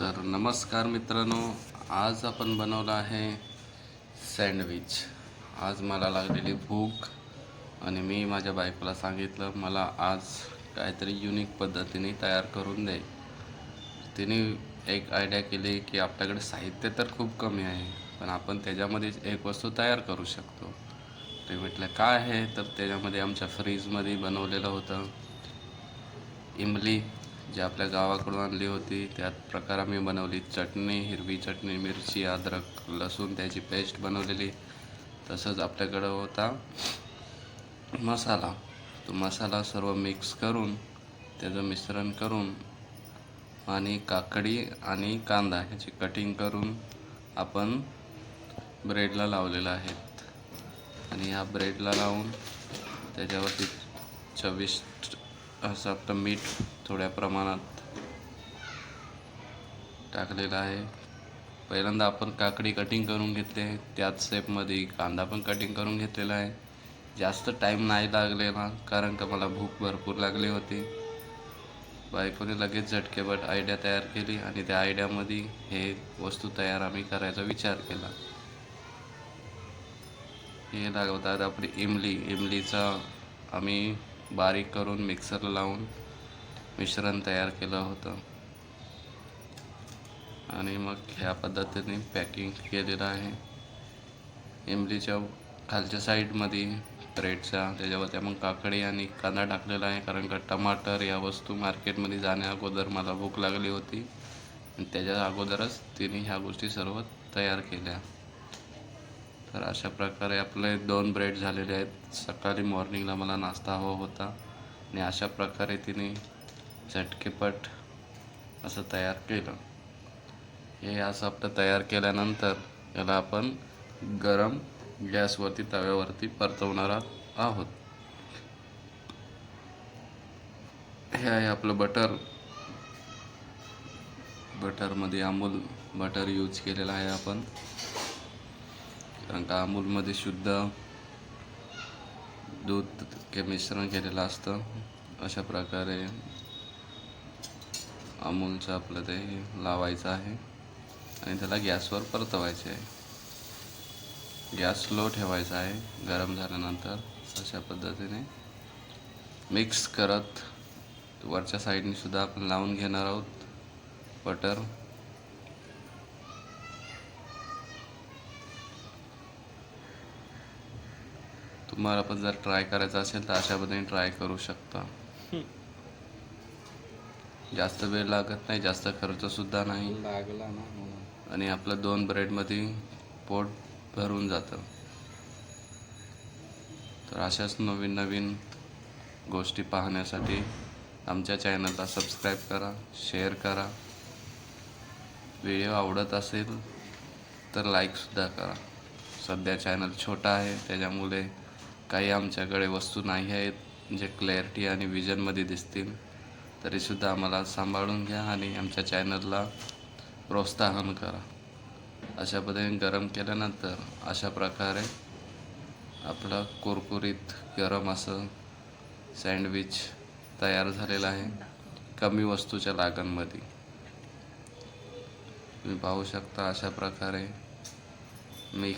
तर नमस्कार मित्रांनो, आज आपण बनवलं आहे सँडविच। आज मला लागलेली भूक आणि मी माझ्या बायकोला सांगितलं मला आज काहीतरी युनिक पद्धतीने तयार करून दे। तिने एक आयडिया केली की आपल्याकडे साहित्य तर खूप कमी आहे, पण आपण त्याच्यामध्येच एक वस्तू तयार करू शकतो। ते म्हटलं काय आहे, तर त्याच्यामध्ये आमच्या फ्रीजमध्ये बनवलेलं होतं इमली, जी आपल्या गावाकडून आणली होती। त्यात प्रकार आम्ही बनवली चटणी, हिरवी चटणी, मिरची, अद्रक, लसूण त्याची पेस्ट बनवलेली। तसंच आपल्याकडं होता मसाला। तो मसाला सर्व मिक्स करून त्याचं मिश्रण करून आणि काकडी आणि कांदा ह्याची कटिंग करून आपण ब्रेडला लावलेला आहे। आणि ह्या ब्रेडला लावून त्याच्यावरती चविष्ट असं आपलं मीठ थोड्या प्रमाणात टाकलेलं आहे। पहिल्यांदा आपण काकडी कटिंग करून घेतली आहे, त्याच शेपमध्ये कांदा पण कटिंग करून घेतलेला आहे। जास्त टाईम नाही लागलेला, कारण का मला भूक भरपूर लागली होती। बायकोने लगेच झटकेपट आयडिया तयार केली आणि त्या आयडियामध्ये हे वस्तू तयार आम्ही करायचा विचार केला। हे लागवतात आपली इमलीचा आम्ही बारीक करून मिक्सरला लावून मिश्रण तयार केलं होतं आणि मग ह्या पद्धतीने पॅकिंग केलेलं आहे। इमलीच्या खालच्या साईडमध्ये ब्रेडच्या त्याच्यावरती आपण काकडी आणि कांदा टाकलेला आहे, कारण का टमाटर या वस्तू मार्केटमध्ये जाण्या अगोदर मला भूक लागली होती आणि त्याच्या अगोदरच तिने ह्या गोष्टी सर्व तयार केल्या। तर अशा प्रकारे आपले 2 ब्रेड झालेले आहेत। सकाळी मॉर्निंगला मला नाश्ता हवा होता आणि अशा प्रकारे तिने झटकेपट असं तयार केलं। हे असं आपलं तयार केल्यानंतर याला आपण गरम गॅसवरती तव्यावरती परतवणार आहोत। हे आहे आपलं बटरमध्ये अमूल बटर यूज केलेला आहे आपण, कारण का अमूलमध्ये शुद्ध दूध के मिश्रण केलेलं असतं। अशा प्रकारे अमूलचं आपलं ते लावायचं आहे आणि त्याला गॅसवर परतवायचे आहे। गॅस स्लो ठेवायचा आहे। गरम झाल्यानंतर अशा पद्धतीने मिक्स करत वरच्या साईडने सुद्धा आपण लावून घेणार आहोत बटर। तुम्हाला पण जर ट्राय करायचं असेल तर अशा पद्धतीने ट्राय करू शकता। जास्त वेळ लागत नाही, जास्त खर्च सुद्धा नाही लागला ना आणि आपलं 2 ब्रेडमध्ये पोट भरून जातं। तर अशाच नवीन नवीन गोष्टी पाहण्यासाठी आमच्या चॅनलला सबस्क्राईब करा, शेअर करा। व्हिडिओ आवडत असेल तर लाईकसुद्धा करा। सध्या चॅनल छोटा आहे, त्याच्यामुळे काही आमच्याकडे वस्तू नाही आहेत जे क्लॅरिटी आणि विजनमध्ये दिसतील। तरीसुद्धा आम्हाला सांभाळून घ्या आणि आमच्या चॅनलला प्रोत्साहन करा। अशा पद्धतीने गरम केल्यानंतर अशा प्रकारे आपलं कुरकुरीत गरम असं सँडविच तयार झालेलं आहे, कमी वस्तूच्या लागणमध्ये। तुम्ही पाहू शकता अशा प्रकारे मी